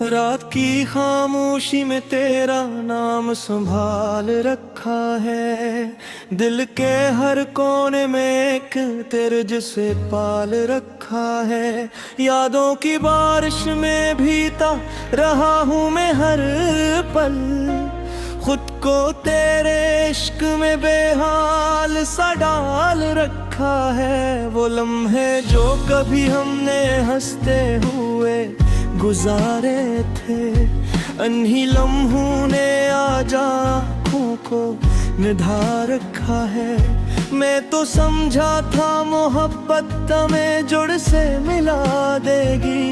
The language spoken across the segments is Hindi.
रात की खामोशी में तेरा नाम संभाल रखा है। दिल के हर कोने में एक तेरे जैसे पाल रखा है। यादों की बारिश में भीता रहा हूँ मैं हर पल, खुद को तेरे इश्क में बेहाल सा डाल रखा है। वो लम्हे जो कभी हमने हंसते हुए गुजारे थे, अन्ही लम्हों ने आज आँखों को निधा रखा है। मैं तो समझा था मोहब्बत हमें जुड़ से मिला देगी,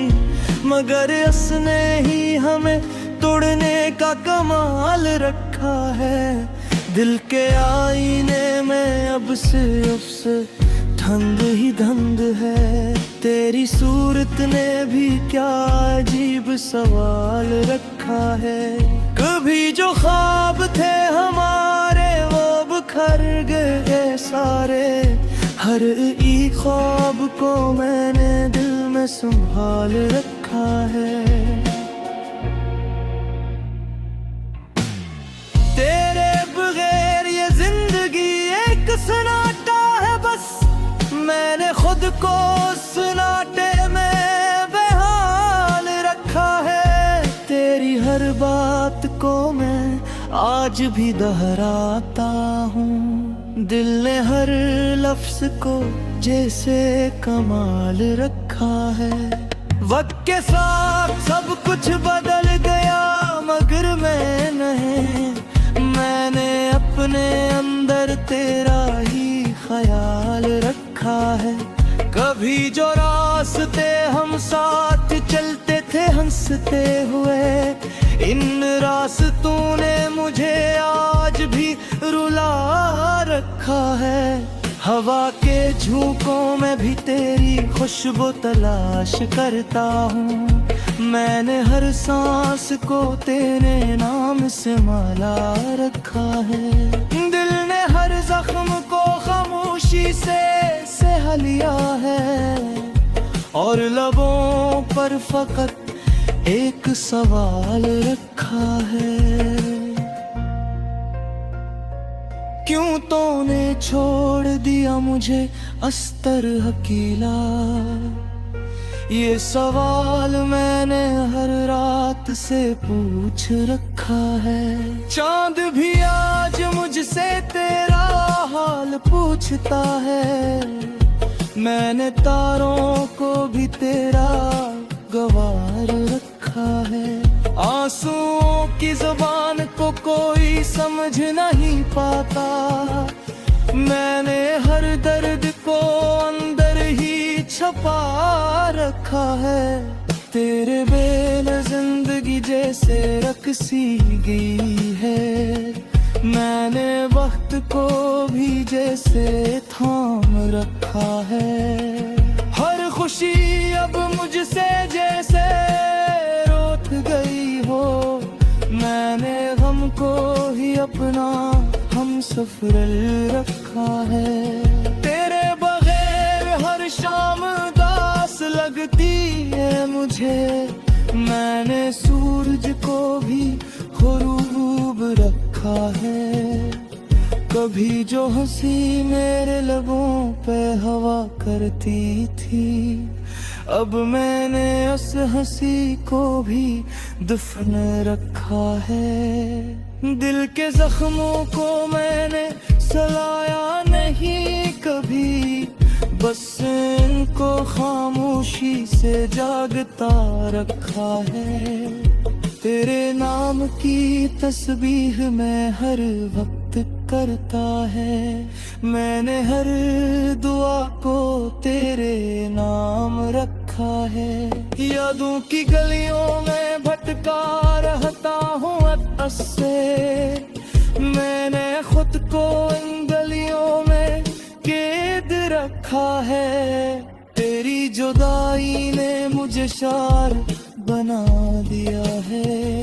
मगर उसने ही हमें तोड़ने का कमाल रखा है। दिल के आईने में अब से धंध ही धंध है। तेरी सूरत ने भी क्या अजीब सवाल रखा है। कभी जो ख्वाब थे हमारे वो बिखर गए सारे, हर एक ख्वाब को मैंने दिल में संभाल रखा है। तेरे बगैर ये जिंदगी एक सन्नाटा है, बस मैंने खुद को सन्नाटे में बेहाल रखा है। तेरी हर बात को मैं आज भी दोहराता हूँ, दिल ने हर लफ्ज को जैसे कमाल रखा है। वक्त के साथ सब कुछ बदल गया मगर मैं नहीं, मैंने अपने अंदर तेरा ही ख्याल रखा है। कभी जो रास्ते हम साथ चलते थे हंसते हुए, इन रास्तों ने मुझे आज भी रुला रखा है। हवा के झोंकों में भी तेरी खुशबू तलाश करता हूँ, मैंने हर सांस को तेरे नाम से माला रखा है। दिल ने हर जख्म को खामोशी से सह लिया है, और लबों पर फकत एक सवाल रखा है। क्यों तूने छोड़ दिया मुझे अस्तर अकेला, ये सवाल मैंने हर रात से पूछ रखा है। चांद भी आज मुझसे तेरा हाल पूछता है, मैंने तारों को भी तेरा गवार रखा है। आंसुओं की जुबान को कोई समझ नहीं पाता, मैंने हर दर्द को अंदर ही छपा रखा है। तेरे बेल जिंदगी जैसे रकसी गई है, मैंने वक्त को भी जैसे थाम रखा है। हर खुशी अब मुझसे जैसे रोक गई हो, मैंने गम को ही अपना हम सफर रखा है। तेरे बगैर हर शाम दास लगती है मुझे, मैंने सूरज को भी ग़ुरूब रखा है। कभी जो हंसी मेरे लबों पे हवा करती थी, अब मैंने उस हंसी को भी दफन रखा है। दिल के जख्मों को मैंने सलाया नहीं कभी, बस इनको खामोशी से जागता रखा है। तेरे नाम की तस्बीह मैं हर वक्त करता है, मैंने हर दुआ को तेरे नाम रखा है। यादों की गलियों में भटका रहता हूँ अतस से, मैंने खुद को इन गलियों में कैद रखा है। तेरी जुदाई ने मुझे शार बना दिया है,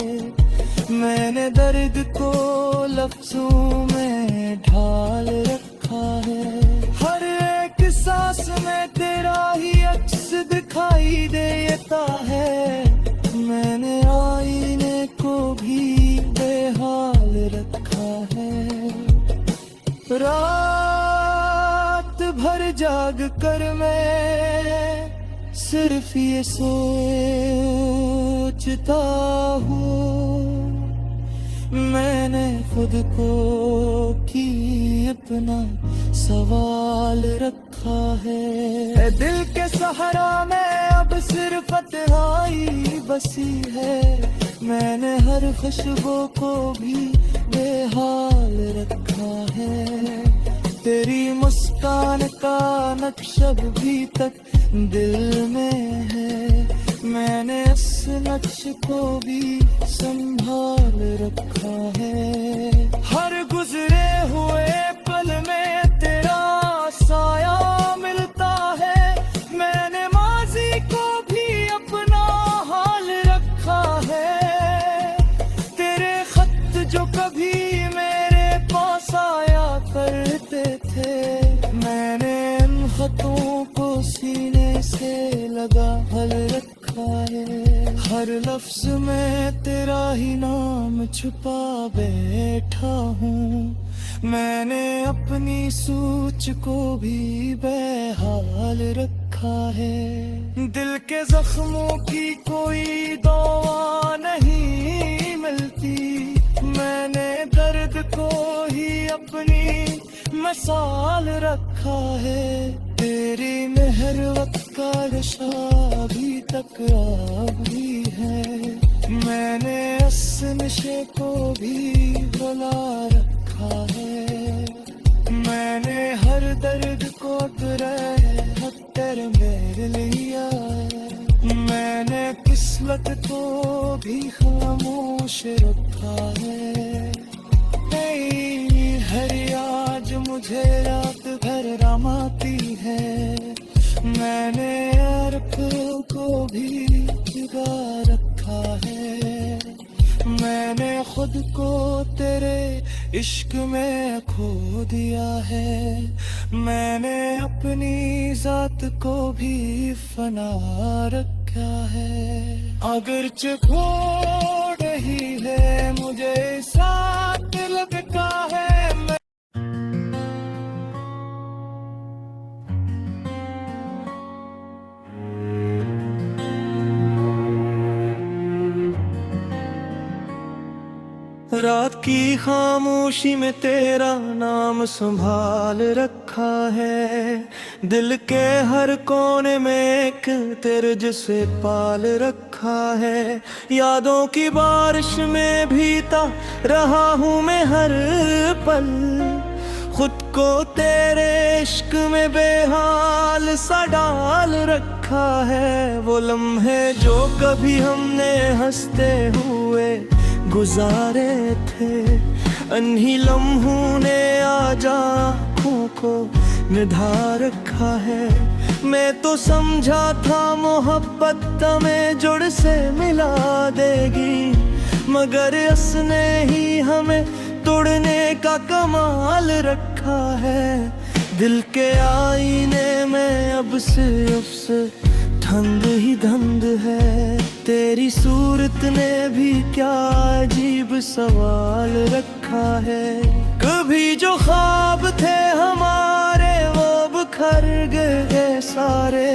मैंने दर्द को लफ्जों में ढाल रखा है। हर एक सांस में तेरा ही अक्स दिखाई देता है, मैंने आईने को भी बेहाल रखा है। रात भर जाग कर मैं सिर्फ ये सोचता हूँ, मैंने खुद को की अपना सवाल रखा है। दिल के सहारा में अब सिर्फ तन्हाई बसी है, मैंने हर खुशबू को भी बेहाल रखा है। तेरी मुस्कान का नक्शा भी तक दिल में है, मैंने इस नक्श को भी संभाल रखा है। हर गुजरे हुए पल में तेरा साया मिलता है, मैंने माजी को भी अपना हाल रखा है। तेरे खत जो कभी मेरे पास आया करते थे, मैंने इन खतों को सीने से लगा हल रखा है। हर लफ्ज में तेरा ही नाम छुपा बैठा हूँ, मैंने अपनी सोच को भी बेहाल रखा है। दिल के जख्मों की कोई दवा नहीं मिलती, मैंने दर्द को ही अपनी मिसाल रखा है। तेरी मेहर वक्त का नशा अभी तक भी है, मैंने इस नशे को भी भुला रखा है। मैंने हर दर्द को तेरे मेरे लिया, मैंने किस्मत को भी खामोश रखा है। हर आज मुझे रात भर रमाती है, मैंने अर्फ को भी जगा रखा है। मैंने खुद को तेरे इश्क में खो दिया है, मैंने अपनी जात को भी फना रखा है। अगरचे खो रही है मुझे साथ लगता है। रात की खामोशी में तेरा नाम संभाल रखा है, दिल के हर कोने में एक तेरे जिसे पाल रखा है। यादों की बारिश में भीता रहा हूँ मैं हर पल, खुद को तेरे इश्क में बेहाल सा डाल रखा है। वो लम्हे जो कभी हमने हंसते हुए गुजारे थे, अन्ही लम्हों ने आज आँखों को निधा रखा है। मैं तो समझा था मोहब्बत हमें जुड़ से मिला देगी, मगर उसने ही हमें तोड़ने का कमाल रखा है। दिल के आईने में अब सिर्फ धंध ही धंध है, तेरी सूरत ने भी क्या अजीब सवाल रखा है। कभी जो ख्वाब थे हमारे वो बिखर गए सारे,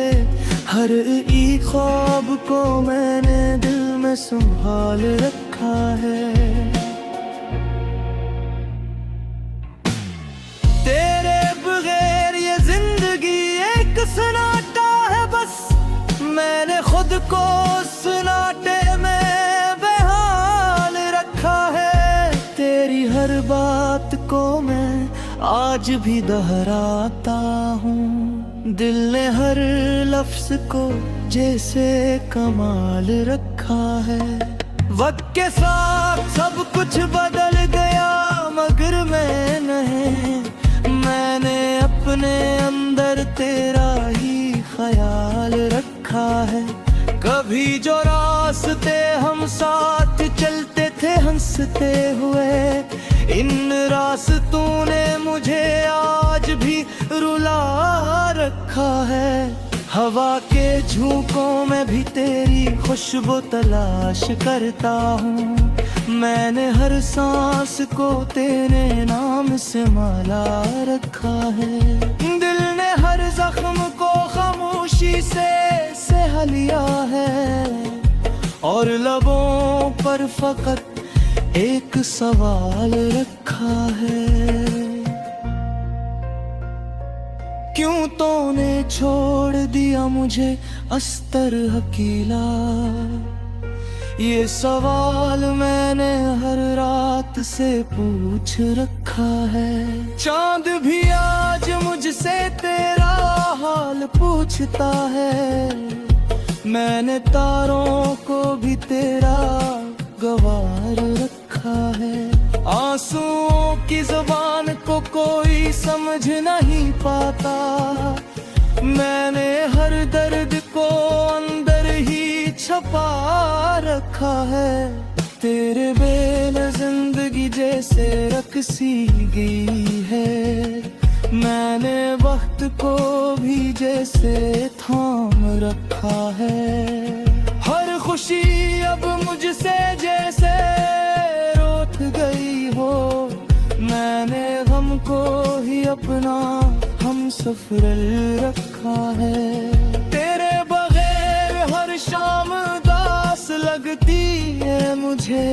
हर एक ख्वाब को मैंने दिल में संभाल रखा है। तेरे बगैर ये जिंदगी एक सन्नाटा है बस, मैंने खुद को सन्नाटे में बेहाल रखा है। तेरी हर बात को मैं आज भी दोहराता हूँ, दिल ने हर लफ्ज को जैसे कमाल रखा है। वक्त के साथ सब कुछ बदल गया मगर मैं नहीं, मैंने अपने अंदर तेरा ही ख्याल रखा है। कभी जो रास्ते हम साथ चलते थे हंसते हुए, इन रास्तों ने मुझे आज भी रुला रखा है। हवा के झोंकों में भी तेरी खुशबू तलाश करता हूँ। मैंने हर सांस को तेरे नाम से माला रखा है। दिल ने हर जख्म को खामोशी से सह लिया है और लबों पर फकत एक सवाल रखा है। क्यों तूने छोड़ दिया मुझे अस्तर अकेला? ये सवाल मैंने हर रात से पूछ रखा है। चांद भी आज मुझसे तेरा हाल पूछता है। मैंने तारों को भी तेरा गवार रखा है। आंसुओं की जुबान को कोई समझ नहीं पाता। मैंने हर दर्द को अंदर ही छपा रखा है। तेरे बेल जिंदगी जैसे रकसी गई है। मैंने वक्त को भी जैसे थाम रखा है। हर खुशी अब मुझसे जैसे रोक गई हो। मैंने गम को ही अपना हम सफर रखा है। तेरे बगैर हर शाम उदास लगती है मुझे।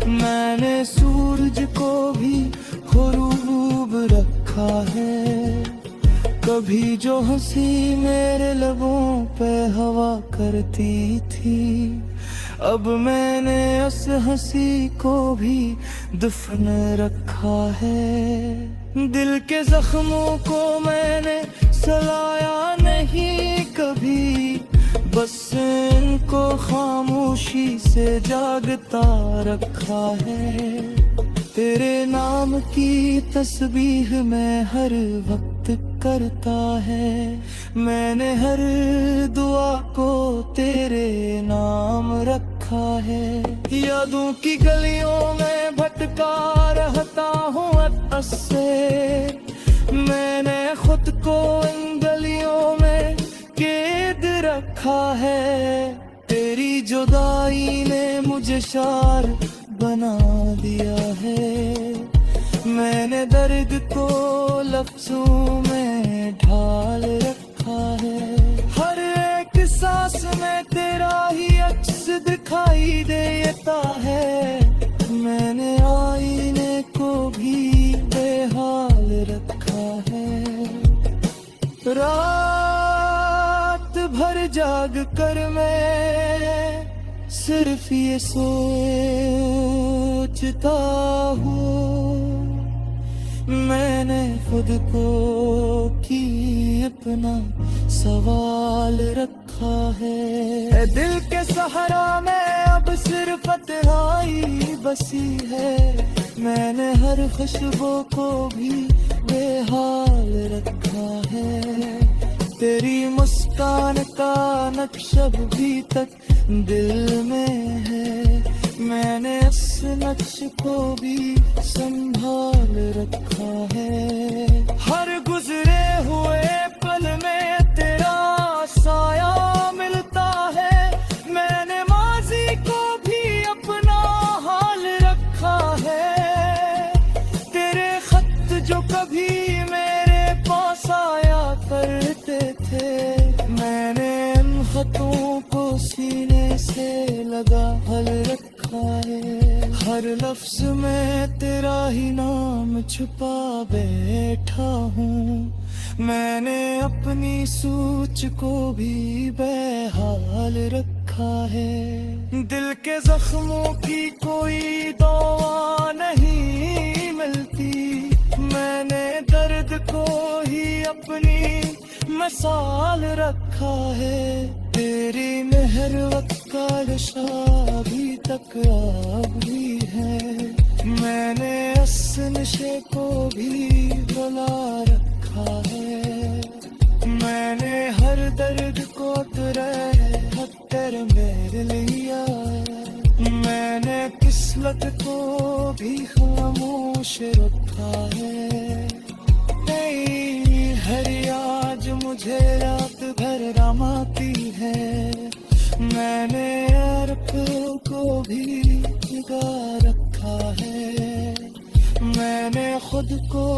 मैंने सूरज को भी ग़ुरूब रखा है। कभी जो हंसी मेरे लबों पे हवा करती थी, अब मैंने उस हंसी को भी दफन रखा है। दिल के जख्मों को मैंने सलाया नहीं कभी, बस इनको खामोशी से जागता रखा है। तेरे नाम की तस्बीह मैं हर वक्त करता है। मैंने हर दुआ को तेरे नाम रखा है। यादों की गलियों में भटका रहता हूँ अतस से। मैंने खुद को इन गलियों में कैद रखा है। तेरी जुदाई ने मुझे शार बना दिया है। मैंने दर्द को लफ्जों में ढाल रखा है। हर एक सांस में तेरा ही अक्स दिखाई देता है। मैंने आईने को भी बेहाल रखा है। रात भर जाग कर मैं सिर्फ ये सोचता हूँ, मैंने खुद को की अपना सवाल रखा है। दिल के सहारा में अब सिर्फ तन्हाई बसी है। मैंने हर खुशबू को भी बेहाल रखा है। तेरी मुस्कान का नक्श भी तक दिल में है। मैंने उस नक्श को भी संभाल रखा है। हर गुजरे हुए पल में तेरा साया मिलता है। मैंने माजी को भी अपना हाल रखा है। तेरे खत जो कभी मेरे पास आया करते थे, मैंने उन खतों को सीने से लगा हल रखा है। हर लफ्ज में तेरा ही नाम छुपा बैठा हूँ। मैंने अपनी सोच को भी बेहाल रखा है। दिल के जख्मों की कोई दवा नहीं मिलती। मैंने दर्द को ही अपनी मिसाल रखा है। तेरी मेहर वक्त का नशा अभी तक अभी है। मैंने उस नशे को भी बुला रखा है। मैंने हर दर्द को तेरे हत्तर मेरे लिया। मैंने किस्मत को भी खामोश रखा है। हर आज मुझे रात भर रमाती है। मैंने अर्प को भी लगा रखा है, मैंने खुद को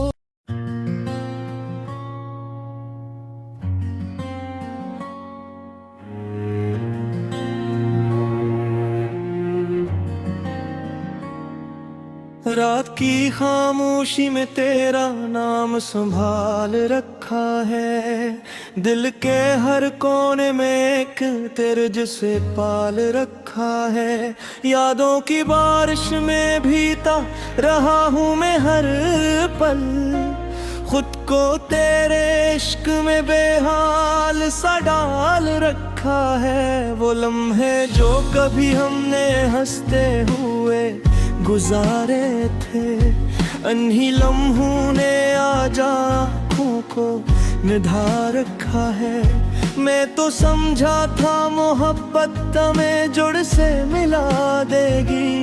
रात की खामोशी में तेरा नाम संभाल रखा है। दिल के हर कोने में एक तेरे जैसे पाल रखा है। यादों की बारिश में भीता रहा हूँ मैं हर पल, खुद को तेरे इश्क में बेहाल सा डाल रखा है। वो लम्हे जो कभी हमने हंसते हुए गुजारे थे, अन्ही लम्हों ने आज आँखों को निधा रखा है। मैं तो समझा था मोहब्बत हमें जुड़ से मिला देगी,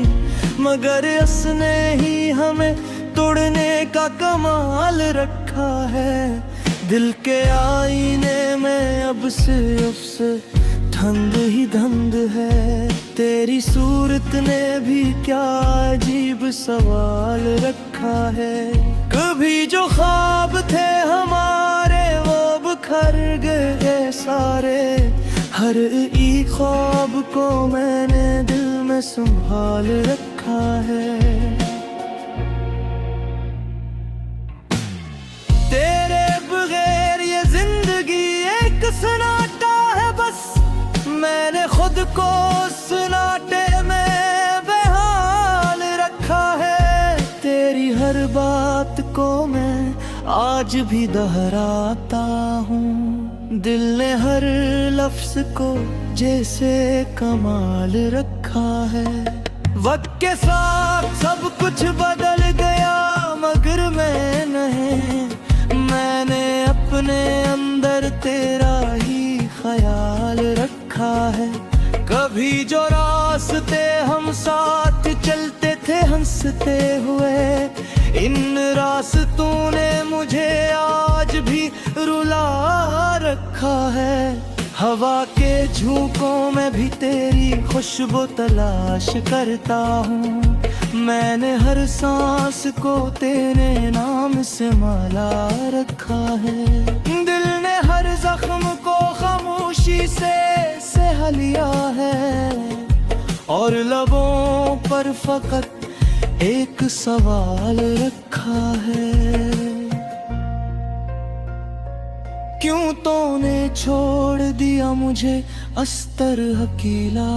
मगर उसने ही हमें तोड़ने का कमाल रखा है। दिल के आईने में अब सिर्फ धंध ही धंध है। तेरी सूरत ने भी क्या अजीब सवाल रखा है। कभी जो ख्वाब थे हमारे वो बिखर गए सारे, हर एक ख्वाब को मैंने दिल में संभाल रखा है। तेरे बगैर ये जिंदगी एक सन्नाटा है बस, मैंने खुद को सन्नाटे में बेहाल रखा है। तेरी हर बात को मैं आज भी दोहराता हूँ, दिल ने हर लफ्ज को जैसे कमाल रखा है। वक्त के साथ सब कुछ बदल गया मगर मैं नहीं, मैंने अपने अंदर तेरा ही ख्याल रखा है। कभी जो रास्ते हम साथ चलते थे हंसते हुए, इन रास्तों ने मुझे आज भी रुला रखा है। हवा के झोंकों में भी तेरी खुशबू तलाश करता हूँ, मैंने हर सांस को तेरे नाम से माला रखा है। दिल ने हर जख्म को खामोशी से सह लिया है, और लबों पर फकत एक सवाल रखा है। क्यों तूने छोड़ दिया मुझे अस्तर हकीला,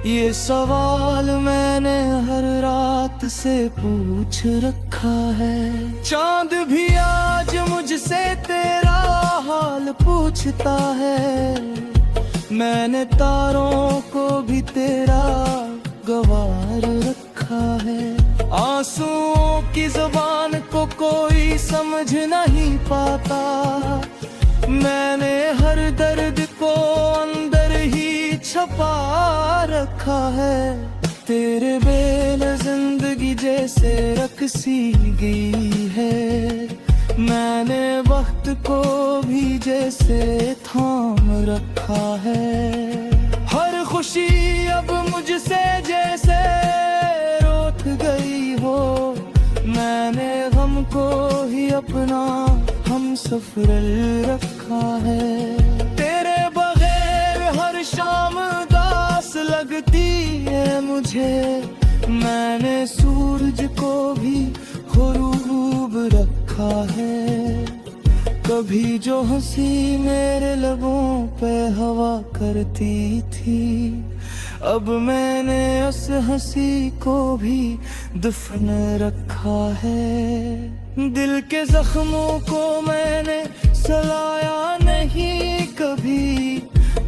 ये सवाल मैंने हर रात से पूछ रखा है। चांद भी आज मुझसे तेरा हाल पूछता है, मैंने तारों को भी तेरा गवार रखा है। आंसुओं की जुबान को कोई समझ नहीं पाता, मैंने हर दर्द को अंदर ही छपा रखा है। तेरे बेल जिंदगी जैसे रकसी गई है, मैंने वक्त को भी जैसे थाम रखा है। हर खुशी अब मुझसे जैसे रोक गई हो, मैंने गम को ही अपना हम सफर रखा है। तेरे बगैर हर शाम दास लगती है मुझे, मैंने सूरज को भी ग़ुरूब रखा है। कभी जो हंसी मेरे लबों पे हवा करती थी, अब मैंने उस हंसी को भी दफन रखा है। दिल के जख्मों को मैंने सलाया नहीं कभी,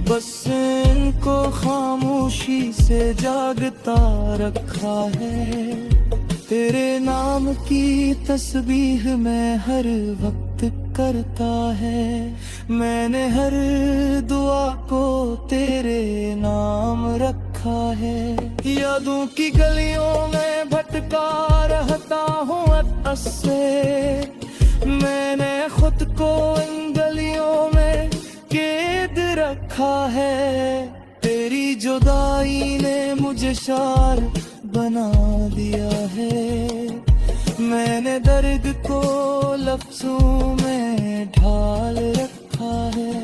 बस इनको खामोशी से जागता रखा है। तेरे नाम की तस्बीह मैं हर वक्त करता है, मैंने हर दुआ को तेरे नाम रखा है। यादों की गलियों में भटका रहता हूँ अतस से, मैंने खुद को इन गलियों में लाचार बना दिया है। मैंने दर्द को लफ्जों में ढाल रखा है।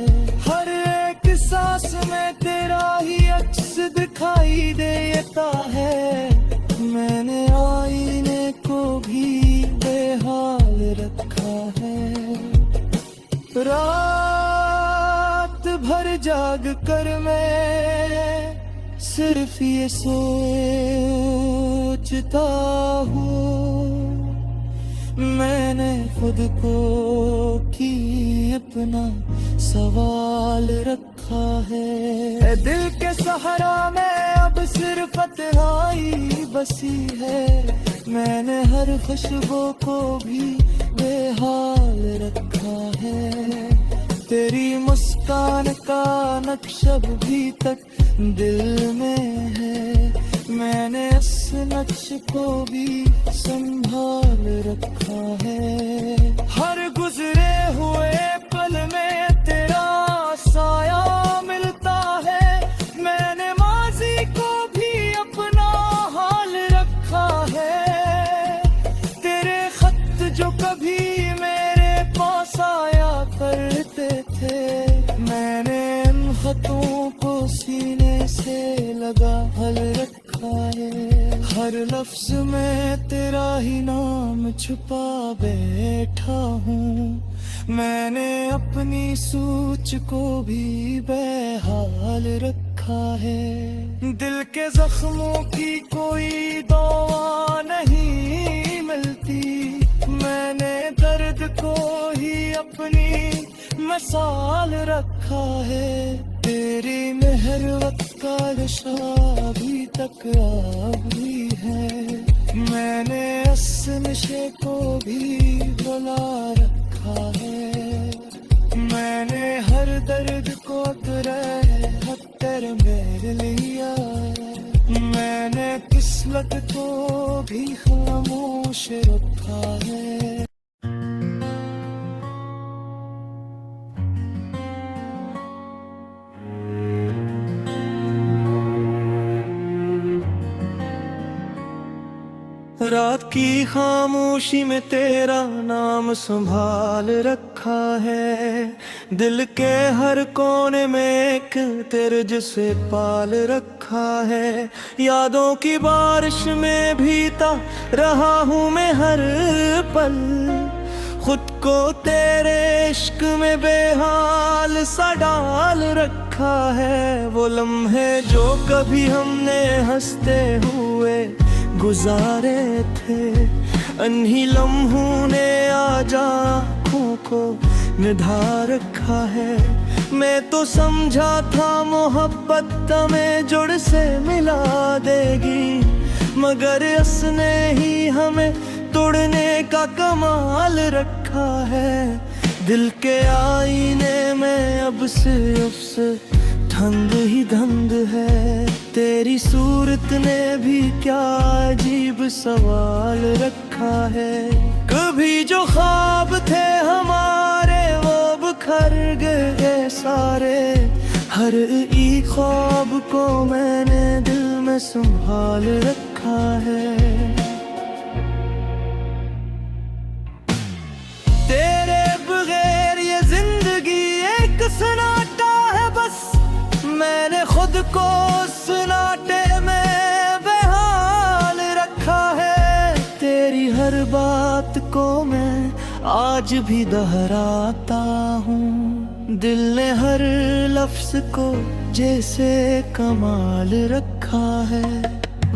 हर एक सांस में तेरा ही अक्स दिखाई देता है। मैंने आईने को भी बेहाल रखा है। रात भर जाग कर मैं सिर्फ ये सोचता हूँ, मैंने खुद को की अपना सवाल रखा है। दिल के सहारा में अब सिर्फ तन्हाई बसी है। मैंने हर खुशबू को भी बेहाल रखा है। तेरी मुस्कान का नक्शा भी तक दिल में है। मैंने उस नक्श को भी संभाल रखा है। हर गुजरे हुए पल में तेरा साया मिलता है। मैंने माजी को भी अपना हाल रखा है। तेरे खत जो कभी मेरे पास आया करते थे, मैंने उन खतों को सीने से लगा हल रखा है। हर लफ्ज में तेरा ही नाम छुपा बैठा हूँ। मैंने अपनी सोच को भी बेहाल रखा है। दिल के जख्मों की कोई दवा नहीं मिलती। मैंने दर्द को ही अपनी मिसाल रखा है। तेरी मेहर वक्त का नशा अभी तक आवी है। मैंने उस नशे को भी बुला रखा है। मैंने हर दर्द को हत्तर मेरे लिया। मैंने किस्मत को भी खामोश रखा है। रात की खामोशी में तेरा नाम संभाल रखा है। दिल के हर कोने में एक तेरे जिसे पाल रखा है। यादों की बारिश में भीता रहा हूँ मैं हर पल। खुद को तेरे इश्क में बेहाल सा डाल रखा है। वो लम्हे जो कभी हमने हंसते हुए गुजारे थे, अन्ही लम्हों ने आज आँखों को निधा रखा है। मैं तो समझा था मोहब्बत हमें जुड़ से मिला देगी, मगर उसने ही हमें तोड़ने का कमाल रखा है। दिल के आईने में अब सिर्फ धंध ही धंध है। तेरी सूरत ने भी क्या अजीब सवाल रखा है। कभी जो ख्वाब थे हमारे वो बिखर गए सारे। हर एक ख्वाब को मैंने दिल में संभाल रखा है। तेरे बगैर ये जिंदगी एक सन्नाटा है बस। मैंने खुद को सन्नाटे में बेहाल रखा है। तेरी हर बात को मैं आज भी दोहराता हूँ। दिल ने हर लफ्ज को जैसे कमाल रखा है।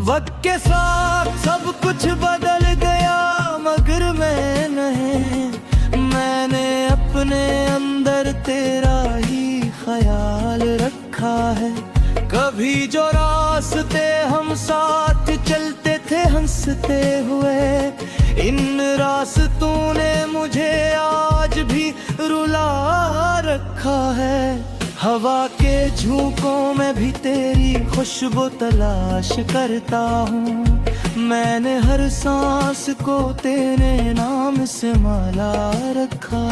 वक्त के साथ सब कुछ बदल गया मगर मैं नहीं। मैंने अपने अंदर तेरा ही ख्याल रखा है। कभी जो रास्ते हम साथ चलते थे हंसते हुए, इन रास्तों ने मुझे आज भी रुला रखा है। हवा के झोंकों में भी तेरी खुशबू तलाश करता हूँ। मैंने हर सांस को तेरे नाम से माला रखा।